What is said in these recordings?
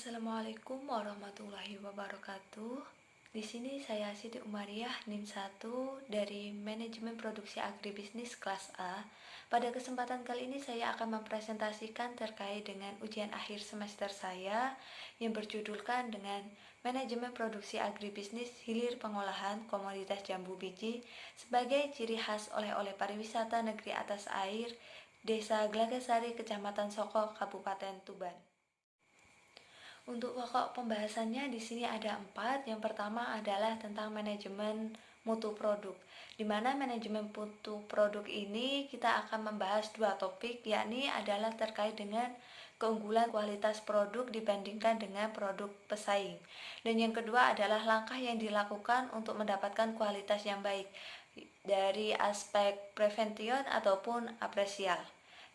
Assalamualaikum warahmatullahi wabarakatuh. Di sini saya Siti Umariyah NIM 1 dari Manajemen Produksi Agribisnis kelas A. Pada kesempatan kali ini saya akan mempresentasikan terkait dengan ujian akhir semester saya yang berjudulkan dengan Manajemen Produksi Agribisnis Hilir Pengolahan Komoditas Jambu Biji sebagai ciri khas oleh-oleh pariwisata negeri atas air Desa Glagasari, Kecamatan Soko, Kabupaten Tuban. Untuk pokok pembahasannya di sini ada 4. Yang pertama adalah tentang manajemen mutu produk. Di mana manajemen mutu produk ini kita akan membahas 2 topik, yakni adalah terkait dengan keunggulan kualitas produk dibandingkan dengan produk pesaing. Dan yang kedua adalah langkah yang dilakukan untuk mendapatkan kualitas yang baik dari aspek prevention ataupun apresial.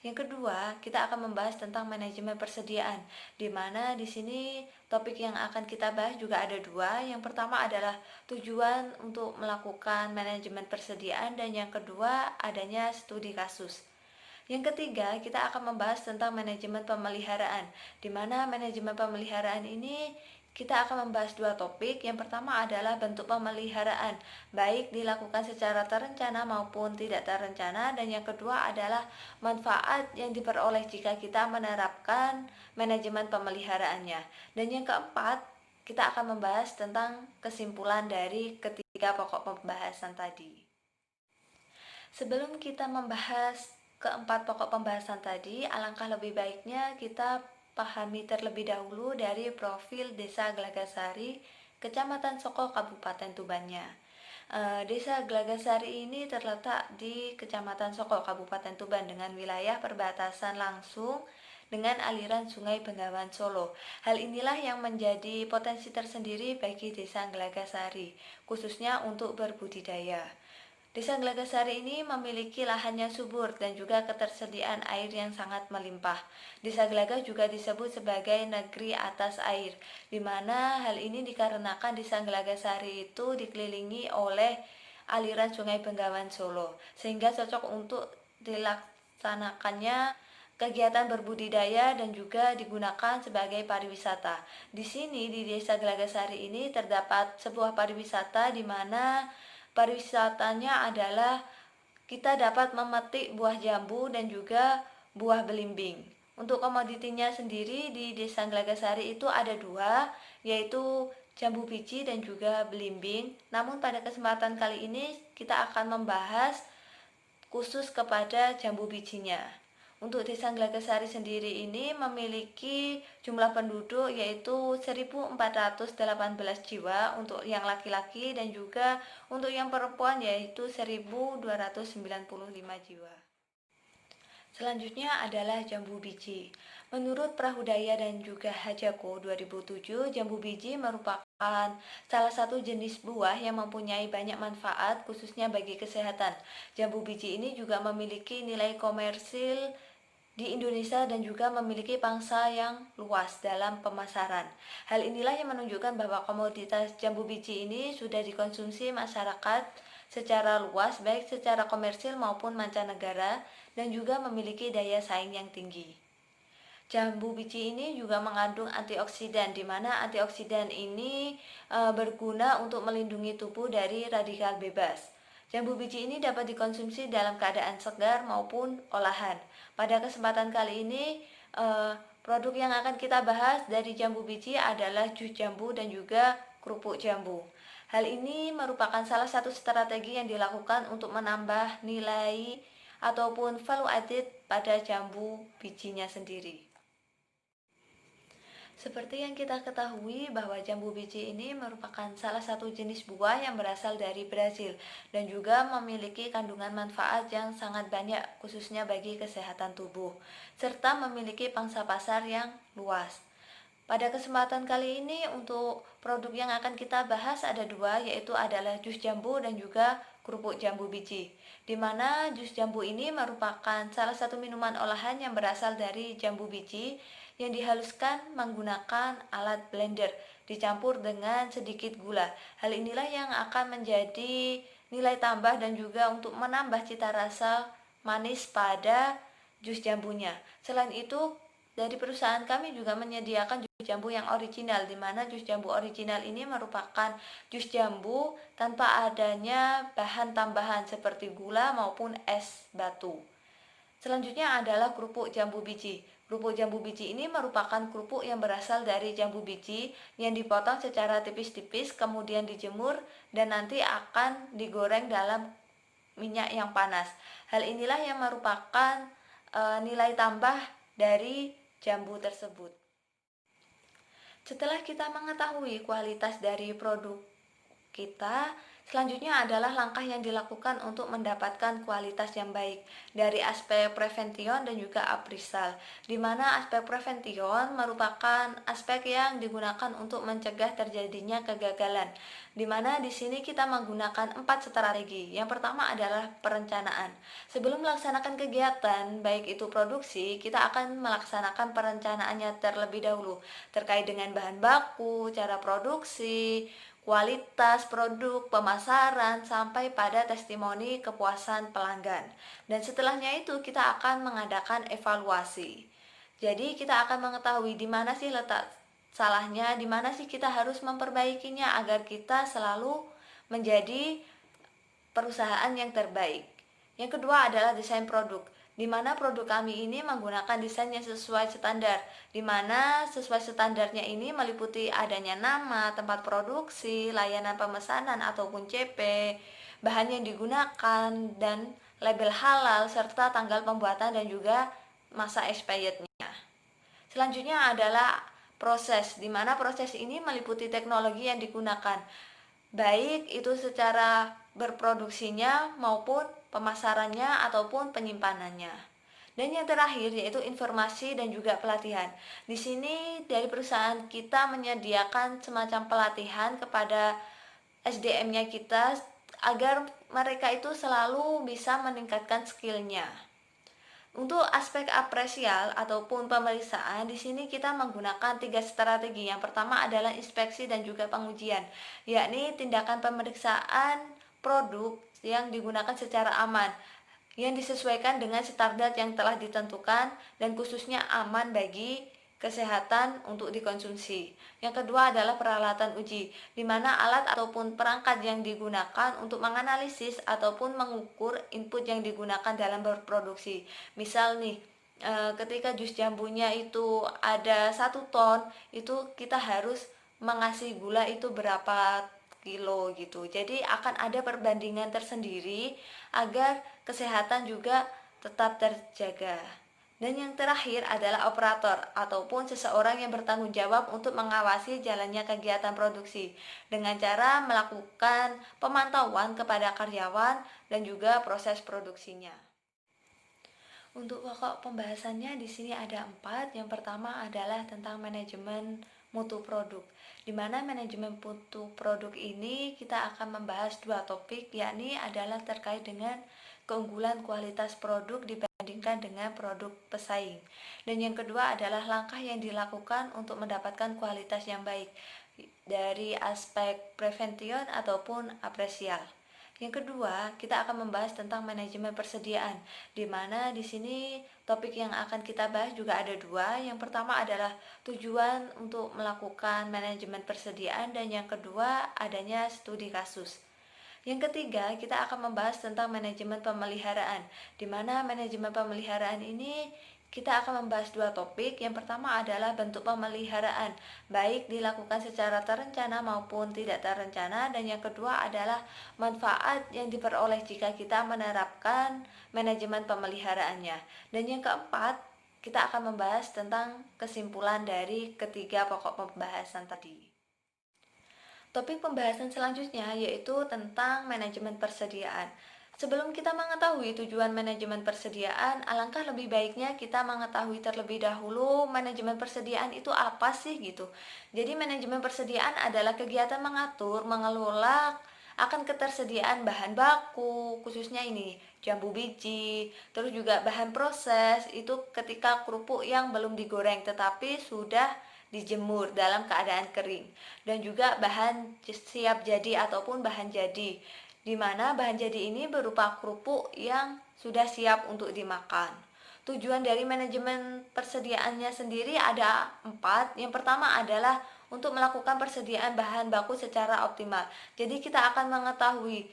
Yang kedua, kita akan membahas tentang manajemen persediaan, di mana di sini topik yang akan kita bahas juga ada 2. Yang pertama adalah tujuan untuk melakukan manajemen persediaan, dan yang kedua adanya studi kasus. Yang ketiga, kita akan membahas tentang manajemen pemeliharaan, di mana manajemen pemeliharaan ini kita akan membahas 2 topik. Yang pertama adalah bentuk pemeliharaan, baik dilakukan secara terencana maupun tidak terencana, dan yang kedua adalah manfaat yang diperoleh jika kita menerapkan manajemen pemeliharaannya. Dan yang keempat, kita akan membahas tentang kesimpulan dari ketiga pokok pembahasan tadi. Sebelum kita membahas keempat pokok pembahasan tadi, alangkah lebih baiknya kita pahami terlebih dahulu dari profil Desa Glagasari, Kecamatan Soko, Kabupaten Tubannya. Desa Glagasari ini terletak di Kecamatan Soko, Kabupaten Tuban dengan wilayah perbatasan langsung dengan aliran Sungai Bengawan Solo. Hal inilah yang menjadi potensi tersendiri bagi Desa Glagasari, khususnya untuk berbudidaya. Desa Glagasari ini memiliki lahan yang subur dan juga ketersediaan air yang sangat melimpah. Desa Glaga juga disebut sebagai negeri atas air, di mana hal ini dikarenakan Desa Glagasari itu dikelilingi oleh aliran Sungai Bengawan Solo, sehingga cocok untuk dilaksanakannya kegiatan berbudidaya dan juga digunakan sebagai pariwisata. Di sini di Desa Glagasari ini terdapat sebuah pariwisata di mana pariwisatanya adalah kita dapat memetik buah jambu dan juga buah belimbing. Untuk komoditinya sendiri di Desa Glagasari itu ada 2, yaitu jambu biji dan juga belimbing. Namun pada kesempatan kali ini kita akan membahas khusus kepada jambu bijinya. Untuk Desa Glagasari sendiri ini memiliki jumlah penduduk yaitu 1.418 jiwa untuk yang laki-laki, dan juga untuk yang perempuan yaitu 1.295 jiwa. Selanjutnya adalah jambu biji. Menurut Prahudaya dan juga Hajako 2007, jambu biji merupakan salah satu jenis buah yang mempunyai banyak manfaat khususnya bagi kesehatan. Jambu biji ini juga memiliki nilai komersil di Indonesia dan juga memiliki pangsa yang luas dalam pemasaran. Hal inilah yang menunjukkan bahwa komoditas jambu biji ini sudah dikonsumsi masyarakat secara luas, baik secara komersil maupun mancanegara, dan juga memiliki daya saing yang tinggi. Jambu biji ini juga mengandung antioksidan, di mana antioksidan ini berguna untuk melindungi tubuh dari radikal bebas. Jambu biji ini dapat dikonsumsi dalam keadaan segar maupun olahan. Pada kesempatan kali ini, produk yang akan kita bahas dari jambu biji adalah jus jambu dan juga kerupuk jambu. Hal ini merupakan salah satu strategi yang dilakukan untuk menambah nilai ataupun value added pada jambu bijinya sendiri. Seperti yang kita ketahui bahwa jambu biji ini merupakan salah satu jenis buah yang berasal dari Brazil dan juga memiliki kandungan manfaat yang sangat banyak khususnya bagi kesehatan tubuh, serta memiliki pangsa pasar yang luas. Pada kesempatan kali ini untuk produk yang akan kita bahas ada 2, yaitu adalah jus jambu dan juga kerupuk jambu biji, di mana jus jambu ini merupakan salah satu minuman olahan yang berasal dari jambu biji yang dihaluskan menggunakan alat blender dicampur dengan sedikit gula. Hal inilah yang akan menjadi nilai tambah dan juga untuk menambah cita rasa manis pada jus jambunya. Selain itu, dari perusahaan kami juga menyediakan jus jambu yang original, di mana jus jambu original ini merupakan jus jambu tanpa adanya bahan tambahan seperti gula maupun es batu. Selanjutnya adalah kerupuk jambu biji. Kerupuk jambu biji ini merupakan kerupuk yang berasal dari jambu biji yang dipotong secara tipis-tipis, kemudian dijemur dan nanti akan digoreng dalam minyak yang panas. Hal inilah yang merupakan nilai tambah dari jambu tersebut. Setelah kita mengetahui kualitas dari produk kita, selanjutnya adalah langkah yang dilakukan untuk mendapatkan kualitas yang baik dari aspek prevention dan juga appraisal, di mana aspek prevention merupakan aspek yang digunakan untuk mencegah terjadinya kegagalan, di mana di sini kita menggunakan 4 strategi. Yang pertama adalah perencanaan. Sebelum melaksanakan kegiatan, baik itu produksi, kita akan melaksanakan perencanaannya terlebih dahulu terkait dengan bahan baku, cara produksi, kualitas produk, pemasaran, sampai pada testimoni kepuasan pelanggan. Dan setelahnya itu kita akan mengadakan evaluasi. Jadi kita akan mengetahui di mana sih letak salahnya, di mana sih kita harus memperbaikinya agar kita selalu menjadi perusahaan yang terbaik. Yang kedua adalah desain produk, di mana produk kami ini menggunakan desain yang sesuai standar, di mana sesuai standarnya ini meliputi adanya nama, tempat produksi, layanan pemesanan ataupun CP, bahan yang digunakan, dan label halal, serta tanggal pembuatan dan juga masa expirednya. Selanjutnya adalah proses, di mana proses ini meliputi teknologi yang digunakan, baik itu secara berproduksinya maupun pemasarannya ataupun penyimpanannya. Dan yang terakhir yaitu informasi dan juga pelatihan. Di sini dari perusahaan kita menyediakan semacam pelatihan kepada SDM-nya kita agar mereka itu selalu bisa meningkatkan skillnya. Untuk aspek apresial ataupun pemeriksaan, di sini kita menggunakan 3 strategi. Yang pertama adalah inspeksi dan juga pengujian, yakni tindakan pemeriksaan produk yang digunakan secara aman, yang disesuaikan dengan standar yang telah ditentukan dan khususnya aman bagi kesehatan untuk dikonsumsi. Yang kedua adalah peralatan uji, di mana alat ataupun perangkat yang digunakan untuk menganalisis ataupun mengukur input yang digunakan dalam berproduksi. Misal nih, ketika jus jambunya itu ada 1 ton, itu kita harus mengasih gula itu berapa kilo gitu. Jadi akan ada perbandingan tersendiri agar kesehatan juga tetap terjaga. Dan yang terakhir adalah operator ataupun seseorang yang bertanggung jawab untuk mengawasi jalannya kegiatan produksi dengan cara melakukan pemantauan kepada karyawan dan juga proses produksinya. Untuk pokok pembahasannya di sini ada 4. Yang pertama adalah tentang manajemen mutu produk, di mana manajemen mutu produk ini kita akan membahas 2 topik, yakni adalah terkait dengan keunggulan kualitas produk dibandingkan dengan produk pesaing. Dan yang kedua adalah langkah yang dilakukan untuk mendapatkan kualitas yang baik dari aspek prevention ataupun apresial. Yang kedua, kita akan membahas tentang manajemen persediaan, di mana di sini topik yang akan kita bahas juga ada 2. Yang pertama adalah tujuan untuk melakukan manajemen persediaan, dan yang kedua adanya studi kasus. Yang ketiga, kita akan membahas tentang manajemen pemeliharaan, di mana manajemen pemeliharaan ini kita akan membahas 2 topik. Yang pertama adalah bentuk pemeliharaan, baik dilakukan secara terencana maupun tidak terencana, dan yang kedua adalah manfaat yang diperoleh jika kita menerapkan manajemen pemeliharaannya. Dan yang keempat, kita akan membahas tentang kesimpulan dari ketiga pokok pembahasan tadi. Topik pembahasan selanjutnya yaitu tentang manajemen persediaan. Sebelum kita mengetahui tujuan manajemen persediaan, alangkah lebih baiknya kita mengetahui terlebih dahulu manajemen persediaan itu apa sih gitu. Jadi manajemen persediaan adalah kegiatan mengatur, mengelola akan ketersediaan bahan baku, khususnya ini jambu biji, terus juga bahan proses, itu ketika kerupuk yang belum digoreng tetapi sudah dijemur dalam keadaan kering, dan juga bahan siap jadi ataupun bahan jadi, di mana bahan jadi ini berupa kerupuk yang sudah siap untuk dimakan. Tujuan dari manajemen persediaannya sendiri ada 4. Yang pertama adalah untuk melakukan persediaan bahan baku secara optimal. Jadi kita akan mengetahui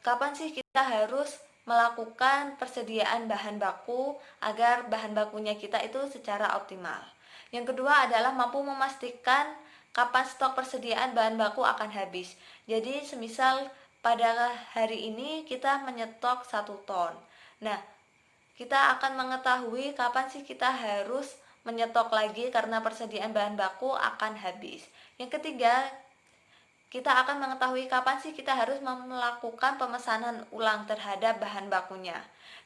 kapan sih kita harus melakukan persediaan bahan baku agar bahan bakunya kita itu secara optimal. Yang kedua adalah mampu memastikan kapan stok persediaan bahan baku akan habis. Jadi semisal pada hari ini kita menyetok 1 ton. Nah, kita akan mengetahui kapan sih kita harus menyetok lagi karena persediaan bahan baku akan habis. Yang ketiga, kita akan mengetahui kapan sih kita harus melakukan pemesanan ulang terhadap bahan bakunya.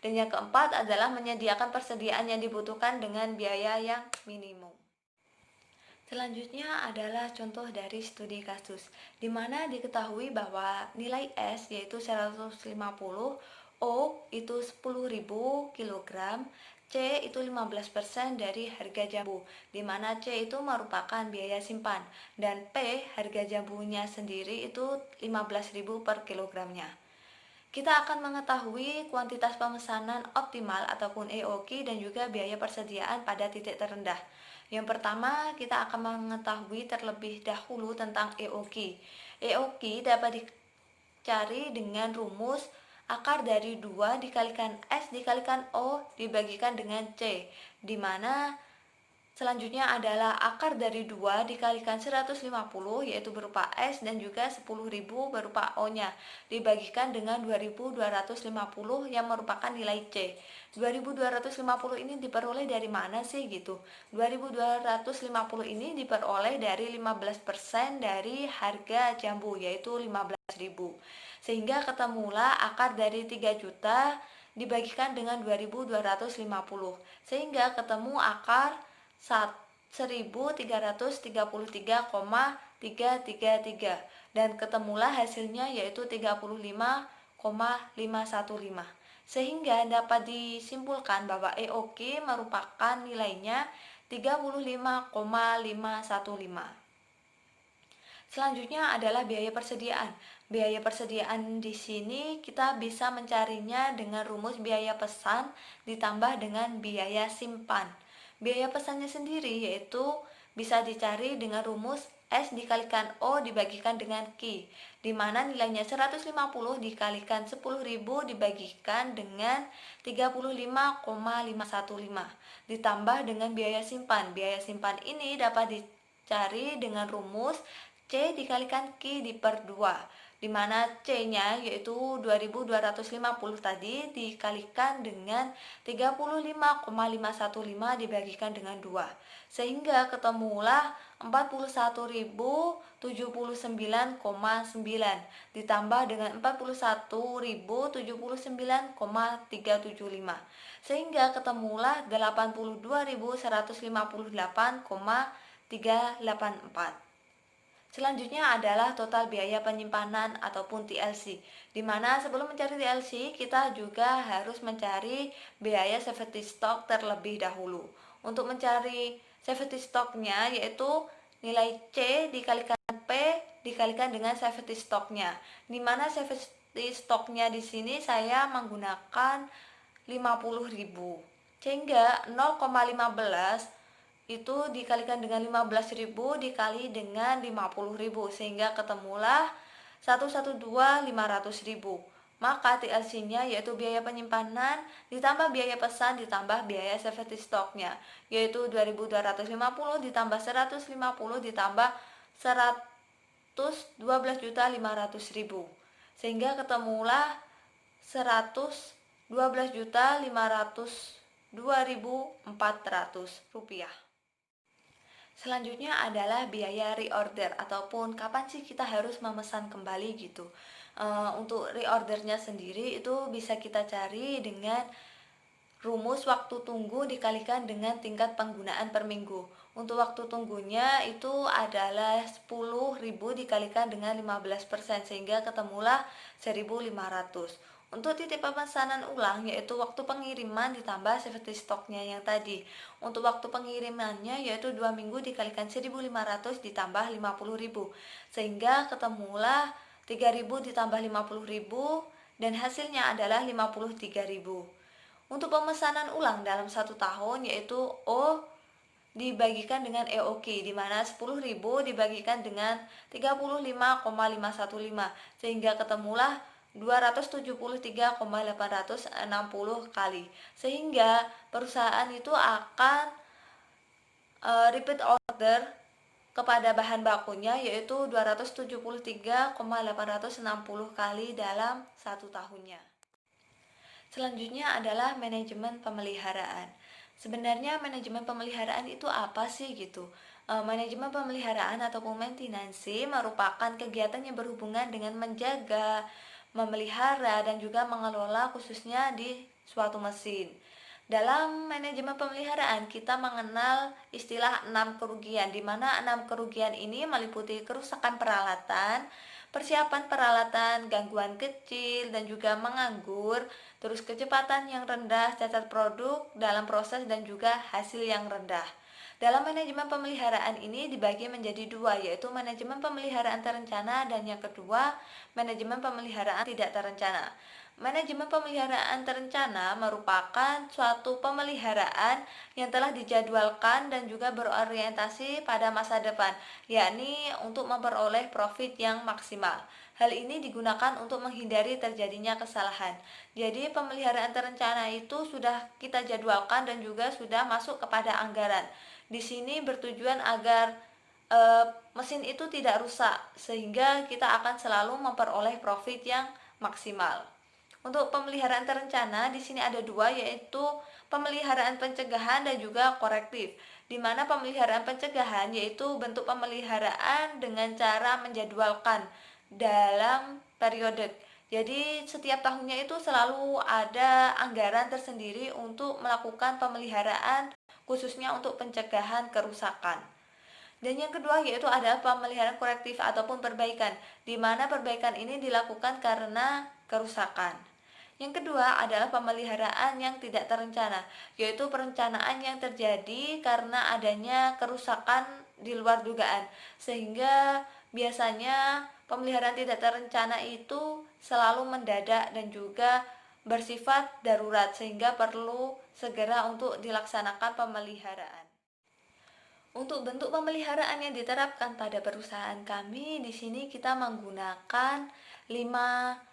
Dan yang keempat adalah menyediakan persediaan yang dibutuhkan dengan biaya yang minimum. Selanjutnya adalah contoh dari studi kasus, di mana diketahui bahwa nilai S yaitu 150, O itu 10.000 kg, C itu 15% dari harga jambu, di mana C itu merupakan biaya simpan, dan P harga jambunya sendiri itu 15.000 per kilogramnya. Kita akan mengetahui kuantitas pemesanan optimal ataupun EOQ dan juga biaya persediaan pada titik terendah. Yang pertama, kita akan mengetahui terlebih dahulu tentang EOQ. EOQ dapat dicari dengan rumus akar dari 2 dikalikan S dikalikan O dibagikan dengan C, di mana selanjutnya adalah akar dari 2 dikalikan 150 yaitu berupa S dan juga 10.000 berupa O-nya dibagikan dengan 2.250 yang merupakan nilai C. 2.250 ini diperoleh dari mana sih gitu? 2.250 ini diperoleh dari 15% dari harga jambu yaitu 15.000. Sehingga ketemulah akar dari 3 juta dibagikan dengan 2.250. Sehingga ketemu akar 1.333,333 dan ketemulah hasilnya yaitu 35,515. Sehingga dapat disimpulkan bahwa EOQ merupakan nilainya 35,515. Selanjutnya adalah biaya persediaan. Biaya persediaan di sini kita bisa mencarinya dengan rumus biaya pesan ditambah dengan biaya simpan. Biaya pesannya sendiri yaitu bisa dicari dengan rumus S dikalikan O dibagikan dengan Q, di mana nilainya 150 dikalikan 10.000 dibagikan dengan 35,515 ditambah dengan biaya simpan. Biaya simpan ini dapat dicari dengan rumus C dikalikan Q per 2, di mana C-nya yaitu 2.250 tadi dikalikan dengan 35,515 dibagikan dengan 2, sehingga ketemulah 41.079,9 ditambah dengan 41.079,375, sehingga ketemulah 82.158,384. Selanjutnya adalah total biaya penyimpanan ataupun TLC, di mana sebelum mencari TLC kita juga harus mencari biaya safety stock terlebih dahulu. Untuk mencari safety stocknya yaitu nilai C dikalikan P dikalikan dengan safety stocknya, di mana safety stocknya di sini saya menggunakan 50.000, sehingga 0,15 itu dikalikan dengan 15.000 dikali dengan 50.000 sehingga ketemulah 112.500.000. Maka TLC-nya yaitu biaya penyimpanan ditambah biaya pesan ditambah biaya safety stock-nya yaitu 2.250 ditambah 150 ditambah 112.500.000 sehingga ketemulah 112.502.400 rupiah. Selanjutnya adalah biaya reorder ataupun kapan sih kita harus memesan kembali gitu. Untuk reordernya sendiri itu bisa kita cari dengan rumus waktu tunggu dikalikan dengan tingkat penggunaan per minggu. Untuk waktu tunggunya itu adalah 10.000 dikalikan dengan 15% sehingga ketemulah 1.500. Untuk titik pemesanan ulang yaitu waktu pengiriman ditambah safety stocknya yang tadi. Untuk waktu pengirimannya yaitu 2 minggu dikalikan 1.500 ditambah 50.000 sehingga ketemulah 3.000 ditambah 50.000 dan hasilnya adalah 53.000. Untuk pemesanan ulang dalam 1 tahun yaitu O dibagikan dengan EOQ, di mana 10.000 dibagikan dengan 35,515 sehingga ketemulah 273,860 kali, sehingga perusahaan itu akan repeat order kepada bahan bakunya yaitu 273,860 kali dalam 1 tahunnya. Selanjutnya adalah manajemen pemeliharaan. Sebenarnya manajemen pemeliharaan itu apa sih gitu? Manajemen pemeliharaan ataupun maintenance merupakan kegiatan yang berhubungan dengan menjaga, memelihara, dan juga mengelola khususnya di suatu mesin. Dalam manajemen pemeliharaan kita mengenal istilah 6 kerugian, di mana 6 kerugian ini meliputi kerusakan peralatan, persiapan peralatan, gangguan kecil, dan juga menganggur, terus kecepatan yang rendah, cacat produk dalam proses, dan juga hasil yang rendah. Dalam manajemen pemeliharaan ini dibagi menjadi dua, yaitu manajemen pemeliharaan terencana dan yang kedua, manajemen pemeliharaan tidak terencana. Manajemen pemeliharaan terencana merupakan suatu pemeliharaan yang telah dijadwalkan dan juga berorientasi pada masa depan, yakni untuk memperoleh profit yang maksimal. Hal ini digunakan untuk menghindari terjadinya kesalahan. Jadi pemeliharaan terencana itu sudah kita jadwalkan dan juga sudah masuk kepada anggaran. Di sini bertujuan agar mesin itu tidak rusak sehingga kita akan selalu memperoleh profit yang maksimal. Untuk pemeliharaan terencana di sini ada dua, yaitu pemeliharaan pencegahan dan juga korektif. Di mana pemeliharaan pencegahan yaitu bentuk pemeliharaan dengan cara menjadwalkan dalam periode. Jadi setiap tahunnya itu selalu ada anggaran tersendiri untuk melakukan pemeliharaan khususnya untuk pencegahan kerusakan. Dan yang kedua yaitu adalah pemeliharaan korektif ataupun perbaikan, di mana perbaikan ini dilakukan karena kerusakan. Yang kedua adalah pemeliharaan yang tidak terencana, yaitu perencanaan yang terjadi karena adanya kerusakan di luar dugaan, sehingga biasanya pemeliharaan tidak terencana itu selalu mendadak dan juga bersifat darurat, sehingga perlu segera untuk dilaksanakan pemeliharaan. Untuk bentuk pemeliharaan yang diterapkan pada perusahaan kami, di sini kita menggunakan 5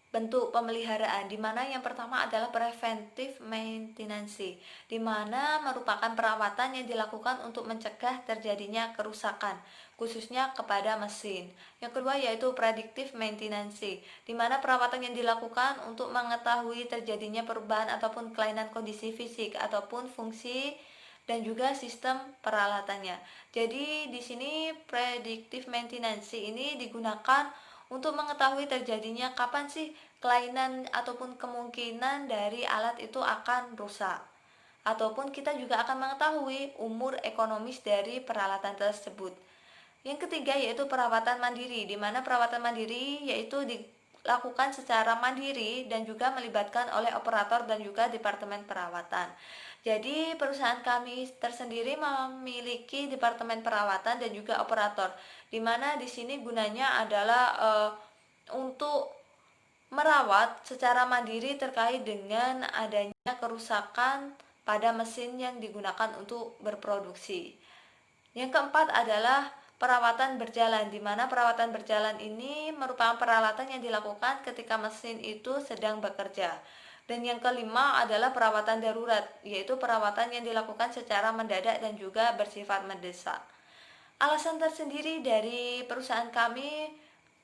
bentuk pemeliharaan, di mana yang pertama adalah preventive maintenance, di mana merupakan perawatan yang dilakukan untuk mencegah terjadinya kerusakan, khususnya kepada mesin. Yang kedua yaitu predictive maintenance, di mana perawatan yang dilakukan untuk mengetahui terjadinya perubahan ataupun kelainan kondisi fisik ataupun fungsi dan juga sistem peralatannya. Jadi di sini predictive maintenance ini digunakan untuk mengetahui terjadinya kapan sih kelainan ataupun kemungkinan dari alat itu akan rusak. Ataupun kita juga akan mengetahui umur ekonomis dari peralatan tersebut. Yang ketiga yaitu perawatan mandiri, di mana perawatan mandiri yaitu dilakukan secara mandiri dan juga melibatkan oleh operator dan juga departemen perawatan. Jadi perusahaan kami tersendiri memiliki departemen perawatan dan juga operator, di mana di sini gunanya adalah untuk merawat secara mandiri terkait dengan adanya kerusakan pada mesin yang digunakan untuk berproduksi. Yang keempat adalah perawatan berjalan, di mana perawatan berjalan ini merupakan peralatan yang dilakukan ketika mesin itu sedang bekerja. Dan yang kelima adalah perawatan darurat, yaitu perawatan yang dilakukan secara mendadak dan juga bersifat mendesak. Alasan tersendiri dari perusahaan kami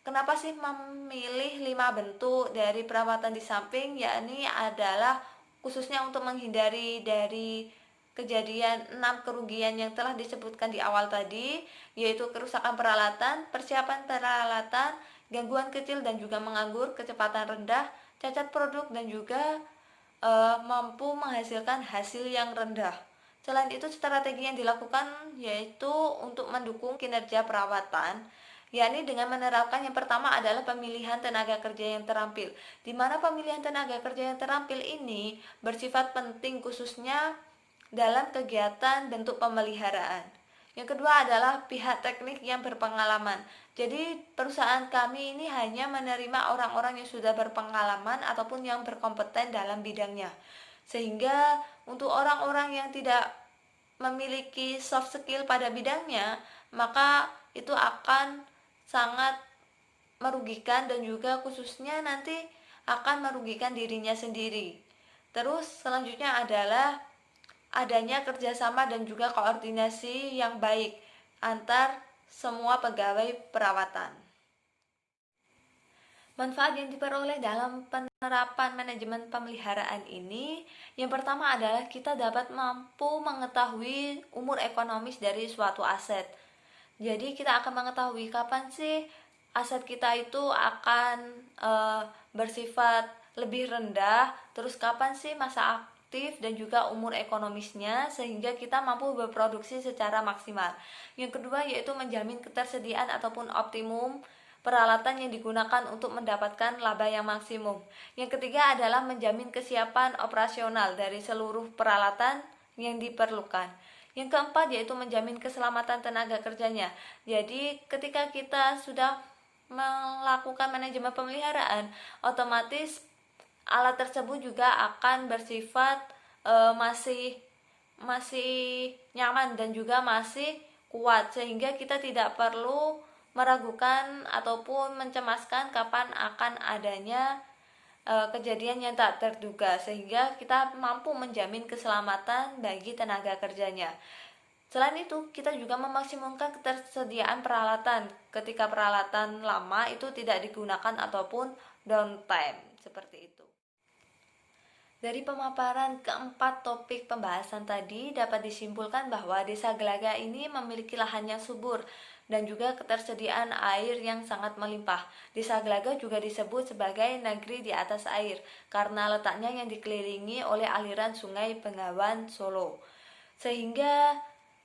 kenapa sih memilih 5 bentuk dari perawatan di samping, yakni adalah khususnya untuk menghindari dari kejadian 6 kerugian yang telah disebutkan di awal tadi, yaitu kerusakan peralatan, persiapan peralatan, gangguan kecil dan juga menganggur, kecepatan rendah, cacat produk dan juga mampu menghasilkan hasil yang rendah. Selain itu, strategi yang dilakukan yaitu untuk mendukung kinerja perawatan, yakni dengan menerapkan yang pertama adalah pemilihan tenaga kerja yang terampil, di mana pemilihan tenaga kerja yang terampil ini bersifat penting khususnya dalam kegiatan bentuk pemeliharaan. Yang kedua adalah pihak teknik yang berpengalaman. Jadi perusahaan kami ini hanya menerima orang-orang yang sudah berpengalaman ataupun yang berkompeten dalam bidangnya. Sehingga untuk orang-orang yang tidak memiliki soft skill pada bidangnya, maka itu akan sangat merugikan dan juga khususnya nanti akan merugikan dirinya sendiri. Terus selanjutnya adalah adanya kerjasama dan juga koordinasi yang baik antar semua pegawai perawatan. Manfaat yang diperoleh dalam penerapan manajemen pemeliharaan ini, yang pertama adalah kita dapat mampu mengetahui umur ekonomis dari suatu aset. Jadi kita akan mengetahui kapan sih aset kita itu akan bersifat lebih rendah, terus kapan sih masa aktif dan juga umur ekonomisnya, sehingga kita mampu berproduksi secara maksimal. Yang kedua yaitu menjamin ketersediaan ataupun optimum peralatan yang digunakan untuk mendapatkan laba yang maksimum. Yang ketiga adalah menjamin kesiapan operasional dari seluruh peralatan yang diperlukan. Yang keempat yaitu menjamin keselamatan tenaga kerjanya. Jadi ketika kita sudah melakukan manajemen pemeliharaan, otomatis alat tersebut juga akan bersifat masih nyaman dan juga masih kuat, sehingga kita tidak perlu meragukan ataupun mencemaskan kapan akan adanya kejadian yang tak terduga, sehingga kita mampu menjamin keselamatan bagi tenaga kerjanya. Selain itu, kita juga memaksimumkan ketersediaan peralatan ketika peralatan lama itu tidak digunakan ataupun downtime, seperti itu. Dari pemaparan keempat topik pembahasan tadi dapat disimpulkan bahwa Desa Gelaga ini memiliki lahan yang subur dan juga ketersediaan air yang sangat melimpah. Desa Gelaga juga disebut sebagai negeri di atas air karena letaknya yang dikelilingi oleh aliran Sungai Bengawan Solo. Sehingga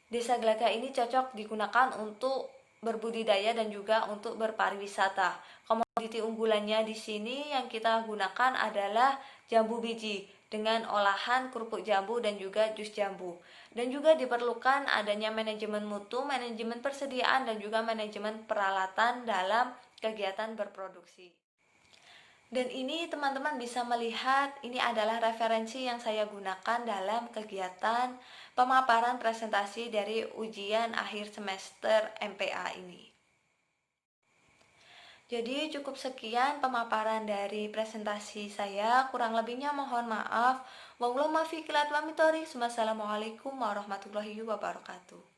Desa Gelaga ini cocok digunakan untuk berbudidaya dan juga untuk berpariwisata. Komoditi unggulannya di sini yang kita gunakan adalah jambu biji dengan olahan kerupuk jambu dan juga jus jambu. Dan juga diperlukan adanya manajemen mutu, manajemen persediaan dan juga manajemen peralatan dalam kegiatan berproduksi. Dan ini teman-teman bisa melihat ini adalah referensi yang saya gunakan dalam kegiatan pemaparan presentasi dari ujian akhir semester MPA ini. Jadi cukup sekian pemaparan dari presentasi saya, kurang lebihnya mohon maaf. Wassalamualaikum warahmatullahi wabarakatuh.